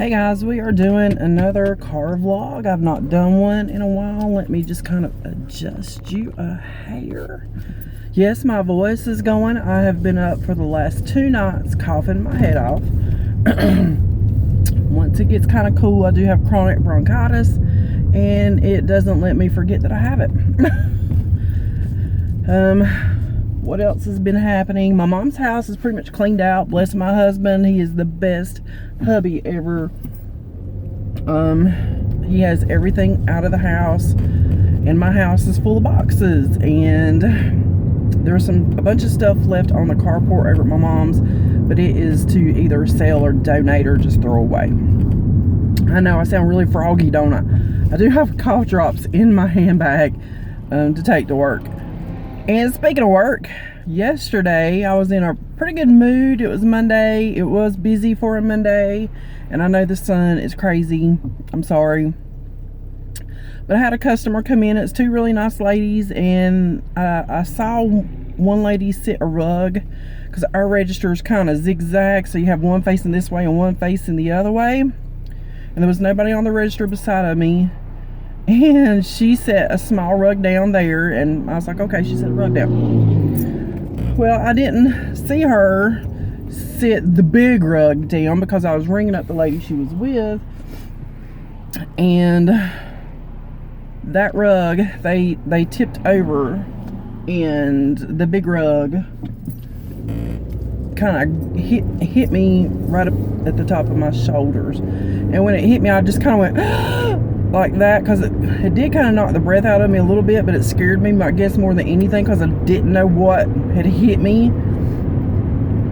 Hey guys, we are doing another car vlog. I've not done one in a while. Let me just kind of adjust you a hair. Yes, my voice is going. I have been up for the last 2 nights coughing my head off. Once it gets kind of cool, I do have chronic bronchitis and it doesn't let me forget that I have it. What else has been happening? My mom's house is pretty much cleaned out. Bless my husband, he is the best hubby ever. He has everything out of the house, and my house is full of boxes, and there's a bunch of stuff left on the carport over at my mom's, but it is to either sell or donate or just throw away. I know I sound really froggy, don't I? I do have cough drops in my handbag to take to work. And speaking of work, yesterday I was in a pretty good mood. It was Monday. It was busy for a Monday, and I know the sun is crazy. I'm sorry. But I had a customer come in. It's 2 really nice ladies, and I saw one lady sit a rug because our register is kind of zigzag, so you have one facing this way and one facing the other way. And there was nobody on the register beside of me. And she set a small rug down there, and I was like, okay, she set a rug down. Well, I didn't see her set the big rug down because I was ringing up the lady she was with. And that rug, they tipped over, and the big rug kind of hit me right up at the top of my shoulders. And when it hit me, I just kind of went like that, because it did kind of knock the breath out of me a little bit, but it scared me, I guess, more than anything, because I didn't know what had hit me.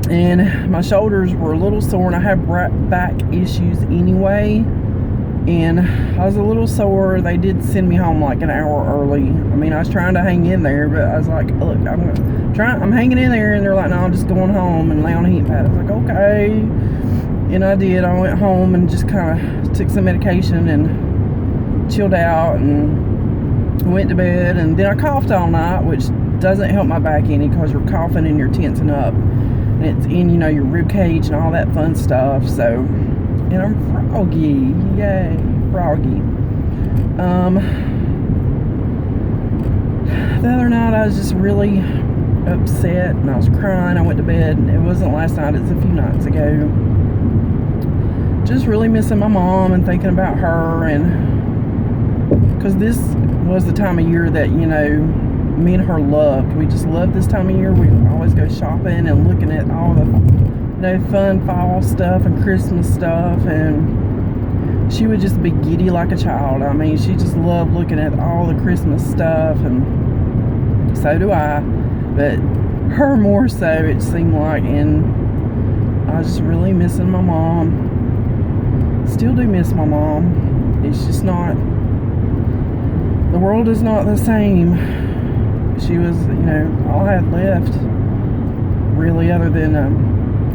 And my shoulders were a little sore, and I have back issues anyway, and I was a little sore. They did send me home like an hour early. I mean, I was trying to hang in there, but I was like, look, I'm hanging in there, and they're like, no, I'm just going home and lay on a heat pad. I was like, okay. And I did. I went home and just kind of took some medication and chilled out and went to bed. And then I coughed all night, which doesn't help my back any, because you're coughing and you're tensing up, and it's in, your rib cage and all that fun stuff. So, and I'm froggy. Yay, froggy. The other night I was just really upset, and I was crying. I went to bed. It wasn't last night, it's a few nights ago. Just really missing my mom and thinking about her, and because this was the time of year that, me and her loved. We just loved this time of year. We always go shopping and looking at all the, fun fall stuff and Christmas stuff. And she would just be giddy like a child. I mean, she just loved looking at all the Christmas stuff, and so do I. But her more so, it seemed like. And I was just really missing my mom. Still do miss my mom. It's just not, the world is not the same. She was, all I had left, really, other than,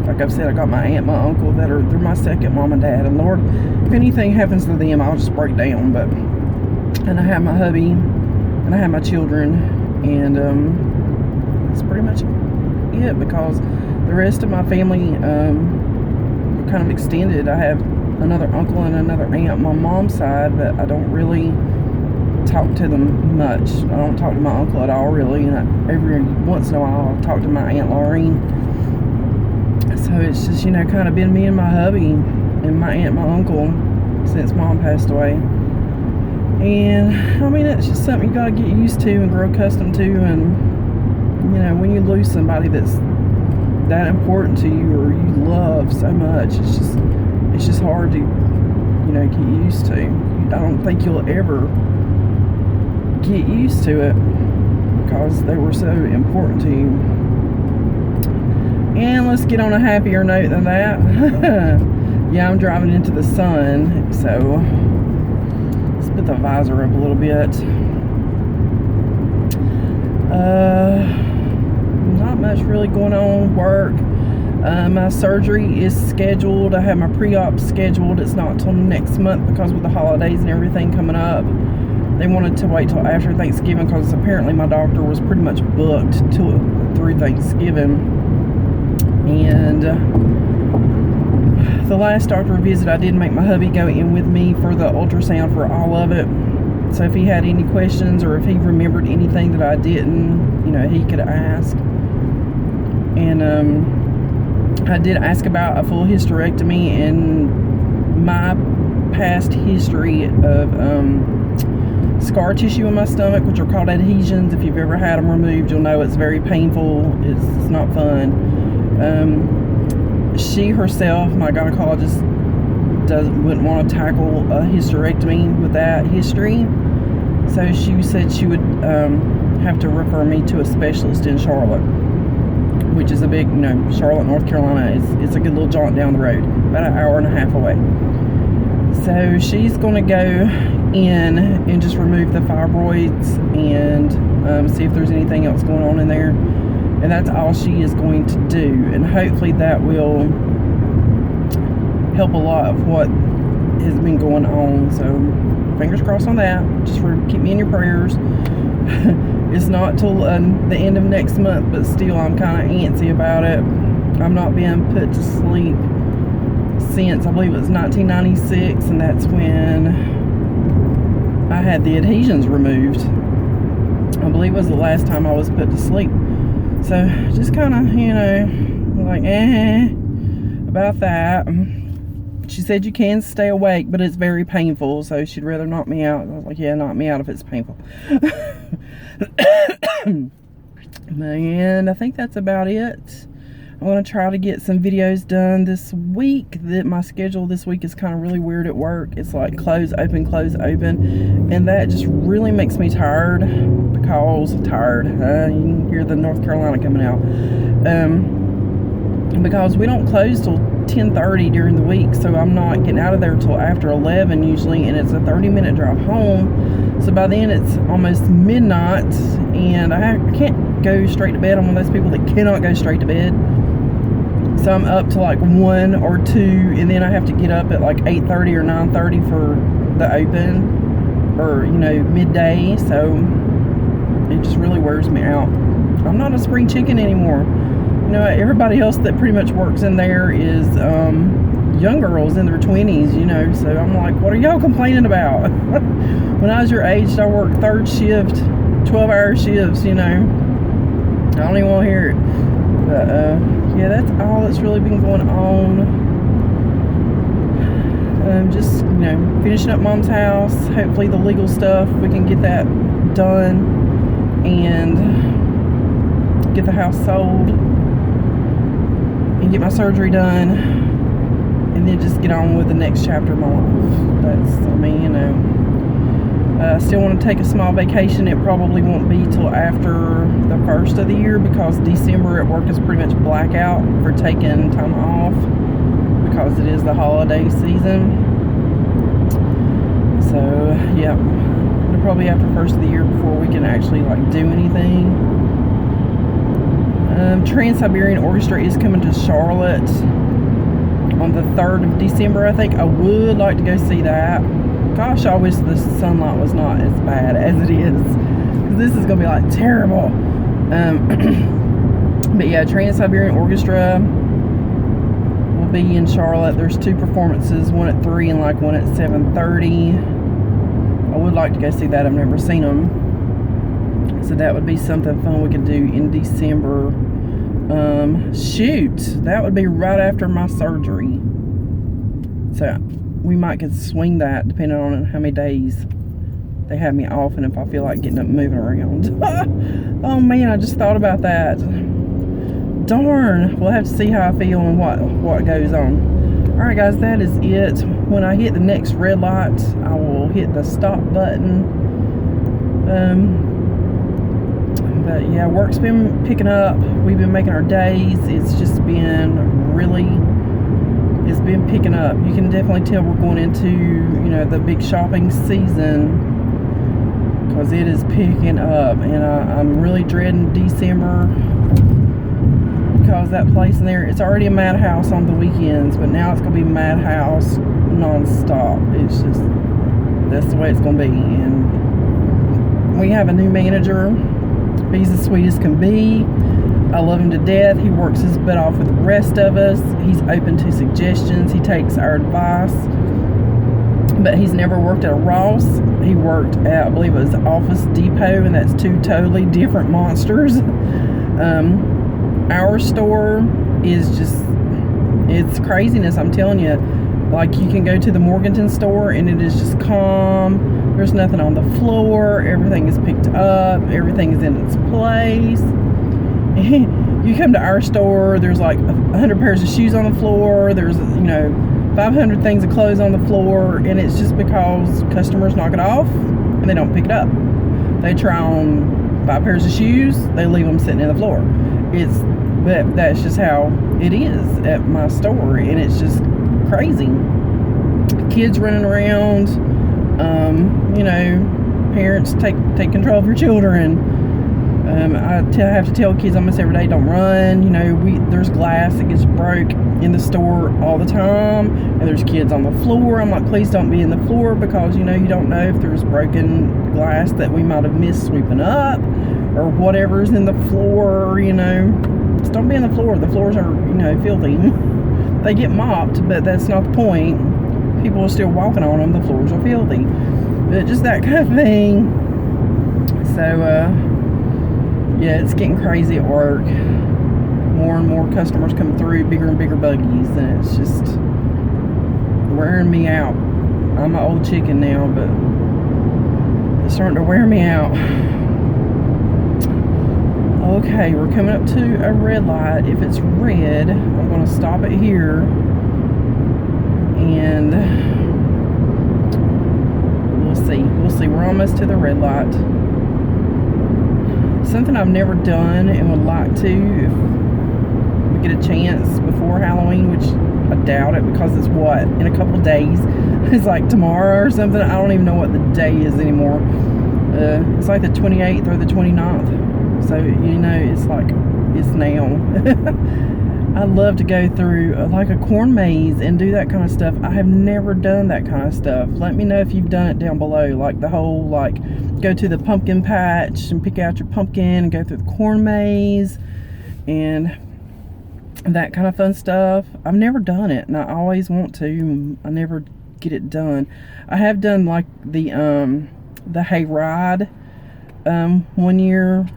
like I've said, I got my aunt, my uncle, they're my second mom and dad. And Lord, if anything happens to them, I'll just break down. But, and I have my hubby, and I have my children, and that's pretty much it, because the rest of my family kind of extended. I have another uncle and another aunt on my mom's side, but I don't really talk to them much. I don't talk to my uncle at all, really, and every once in a while I'll talk to my Aunt Laureen. So it's just, kind of been me and my hubby and my aunt and my uncle since mom passed away. And I mean, it's just something you gotta get used to and grow accustomed to. And when you lose somebody that's that important to you, or you love so much, it's just hard to get used to. I don't think you'll ever get used to it, because they were so important to you. And let's get on a happier note than that. Yeah, I'm driving into the sun, so let's put the visor up a little bit. Not much really going on. Work. My surgery is scheduled. I have my pre-op scheduled. It's not till next month, because with the holidays and everything coming up, they wanted to wait till after Thanksgiving, because apparently my doctor was pretty much booked through Thanksgiving. And the the last doctor visit, I did make my hubby go in with me for the ultrasound for all of it. So if he had any questions or if he remembered anything that I didn't, you know, he could ask. And I did ask about a full hysterectomy and my past history of scar tissue in my stomach, which are called adhesions. If you've ever had them removed, you'll know it's very painful. It's not fun. She herself, my gynecologist, wouldn't want to tackle a hysterectomy with that history. So she said she would have to refer me to a specialist in Charlotte, which is a big, you know, Charlotte, North Carolina. It's a good little jaunt down the road, about an hour and a half away. So she's going to go in and just remove the fibroids and see if there's anything else going on in there. And that's all she is going to do. And hopefully that will help a lot of what has been going on. So fingers crossed on that. Just keep me in your prayers. It's not till the end of next month, but still I'm kind of antsy about it. I'm not being put to sleep since I believe it was 1996, and that's when I had the adhesions removed. I believe it was the last time I was put to sleep. So just kind of, you know, like about that. She said you can stay awake, but it's very painful, so she'd rather knock me out. I was like, yeah, knock me out if it's painful. And I think that's about it. I'm going to try to get some videos done this week. My schedule this week is kind of really weird at work. It's like close, open, and that just really makes me tired because you can hear the North Carolina coming out. Because we don't close till 10:30 during the week, so I'm not getting out of there till after 11 usually, and it's a 30-minute drive home. So by then it's almost midnight, and I can't go straight to bed. I'm one of those people that cannot go straight to bed. So I'm up to like 1 or 2, and then I have to get up at like 8:30 or 9:30 for the open, or, you know, midday. So it just really wears me out. I'm not a spring chicken anymore. You know, everybody else that pretty much works in there is young girls in their 20s, you know. So I'm like, what are y'all complaining about? When I was your age, I worked third shift, 12-hour shifts, you know. I don't even want to hear it. But yeah, that's all that's really been going on. Just, you know, finishing up Mom's house. Hopefully the legal stuff, we can get that done and get the house sold and get my surgery done, and then just get on with the next chapter of my life. That's, I mean, you know, I still want to take a small vacation. It probably won't be till after the first of the year, because December at work is pretty much blackout for taking time off because it is the holiday season. So yeah, it'll probably be after first of the year before we can actually like do anything. Trans-Siberian Orchestra is coming to Charlotte on the 3rd of December, I think. I would like to go see that. Gosh, I wish the sunlight was not as bad as it is, because this is going to be like terrible. But yeah, Trans-Siberian Orchestra will be in Charlotte. There's 2 performances, one at 3 and like one at 7:30. I would like to go see that. I've never seen them. So that would be something fun we could do in December. Shoot, that would be right after my surgery. So we might could swing that depending on how many days they have me off and if I feel like getting up and moving around. Oh man, I just thought about that. Darn, we'll have to see how I feel and what goes on. Alright guys, that is it. When I hit the next red light, I will hit the stop button. But yeah, work's been picking up. We've been making our days. It's just been it's been picking up. You can definitely tell we're going into, you know, the big shopping season, because it is picking up. And I'm really dreading December, because that place in there, it's already a madhouse on the weekends, but now it's going to be madhouse non-stop. It's just, that's the way it's going to be. And we have a new manager. He's as sweet as can be. I love him to death. He works his butt off with the rest of us. He's open to suggestions. He takes our advice. But he's never worked at a Ross. He worked at, I believe it was Office Depot, and that's two totally different monsters. Our store is just, it's craziness, I'm telling you. Like, you can go to the Morganton store and it is just calm. There's nothing on the floor. Everything is picked up. Everything is in its place. You come to our store, there's like 100 pairs of shoes on the floor. There's, 500 things of clothes on the floor, and it's just because customers knock it off and they don't pick it up. They try on 5 pairs of shoes, they leave them sitting in the floor. But that's just how it is at my store, and it's just crazy. Kids running around, parents take control of your children. I have to tell kids almost every day, don't run. There's glass that gets broke in the store all the time, and there's kids on the floor. I'm like, please don't be in the floor, because you don't know if there's broken glass that we might have missed sweeping up, or whatever's in the floor. Just don't be in the floor. The floors are filthy. They get mopped, but that's not the point. People are still walking on them. The floors are filthy. But just that kind of thing. So yeah, it's getting crazy at work. More and more customers come through, bigger and bigger buggies, and it's just wearing me out. I'm an old chicken now, but it's starting to wear me out. Okay, we're coming up to a red light. If it's red, I'm going to stop it here, and we'll see. We're almost to the red light. Something I've never done and would like to, if we get a chance before Halloween, which I doubt it, because it's in a couple days. It's like tomorrow or something. I don't even know what the day is anymore. It's like the 28th or the 29th. So, it's like, it's now. I love to go through like a corn maze and do that kind of stuff. I have never done that kind of stuff. Let me know if you've done it down below. Like the whole, go to the pumpkin patch and pick out your pumpkin and go through the corn maze and that kind of fun stuff. I've never done it, and I always want to. I never get it done. I have done like the hayride one year.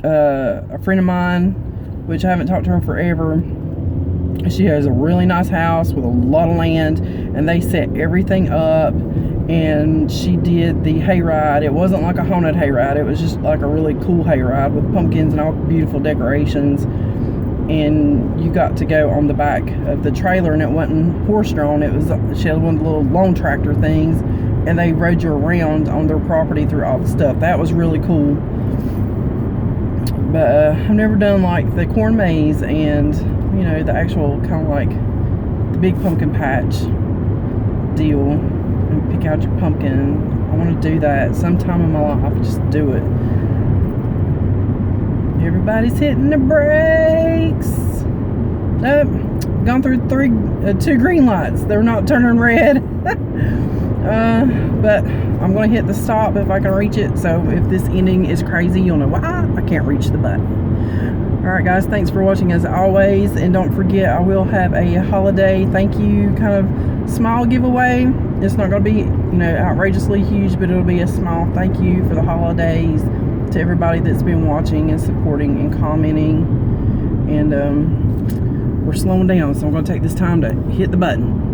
A friend of mine, which I haven't talked to her forever, she has a really nice house with a lot of land, and they set everything up, and she did the hayride. It wasn't like a haunted hayride, it was just like a really cool hayride with pumpkins and all beautiful decorations, and you got to go on the back of the trailer, and it wasn't horse-drawn. It was, she had one of the little lawn tractor things, and they rode you around on their property through all the stuff. That was really cool. But I've never done like the corn maze and the actual kind of like the big pumpkin patch deal and pick out your pumpkin. I want to do that sometime in my life. Just do it. Everybody's hitting the brakes. Nope, gone through 2 green lights. They're not turning red. But I'm going to hit the stop if I can reach it. So if this ending is crazy, you'll know why I can't reach the button. Alright guys, thanks for watching as always. And don't forget, I will have a holiday thank you kind of small giveaway. It's not going to be, outrageously huge, but it'll be a small thank you for the holidays to everybody that's been watching and supporting and commenting. And we're slowing down, so I'm going to take this time to hit the button.